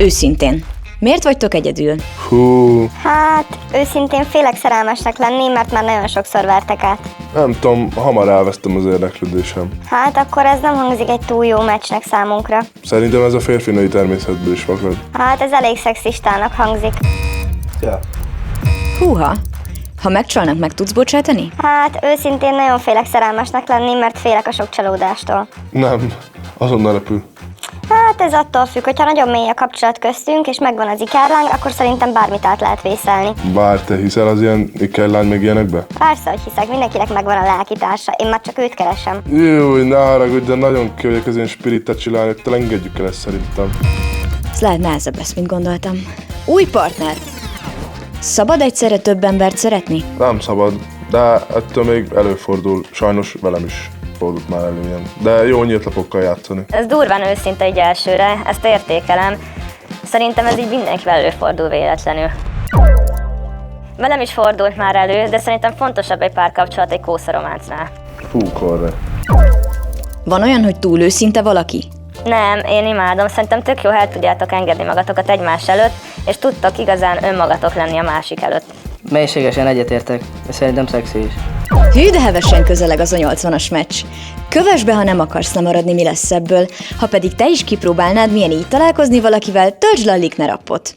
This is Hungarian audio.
Őszintén. Miért vagytok egyedül? Hú, Hát, őszintén félek szerelmesnek lenni, mert már nagyon sokszor vertek át. nem tudom, hamar elvesztem az érdeklődésem. Hát, akkor ez nem hangzik egy túl jó meccsnek számunkra. Szerintem ez a férfinői természetből is fakad. Hát, ez elég szexistának hangzik. Ja. Húha. Ha megcsalnak, meg tudsz bocsátani? Hát, őszintén nagyon félek szerelmesnek lenni, mert félek a sok csalódástól. Nem, azonnal repül. Hát, ez attól függ, hogyha nagyon mély a kapcsolat köztünk, és megvan az ikerláng, akkor szerintem bármit át lehet vészelni. Bár te hiszel az ilyen ikerlány meg ilyenekbe? Persze, hogy hiszek, mindenkinek megvan a lelkitársa, én már csak őt keresem. Jó, ne haragudj, de nagyon kövegyek az ilyen spiritet lányok, te engedjük el ezt szerintem. Ez lehet nehezebb lesz, mint gondoltam. Új partner. Szabad egyszerre több embert szeretni? Nem szabad, de ettől még előfordul, sajnos velem is fordult már elő ilyen. De jó nyílt lapokkal játszani. Ez durván őszinte egy elsőre, ezt értékelem. Szerintem ez így mindenkivel előfordul véletlenül. Velem is fordult már elő, de szerintem fontosabb egy párkapcsolat egy kószarománcnál. Fú, korrekt. Van olyan, hogy túl őszinte valaki? Nem, én imádom, szerintem tök jó, ha el tudjátok engedni magatokat egymás előtt, és tudtok igazán önmagatok lenni a másik előtt. Mélységesen egyetértek, és szerintem szexi is. Hű, de hevesen közeleg az a 80-as meccs. Kövess be, ha nem akarsz lemaradni, mi lesz ebből. Ha pedig te is kipróbálnád, milyen így találkozni valakivel, töltsd le a Likner appot.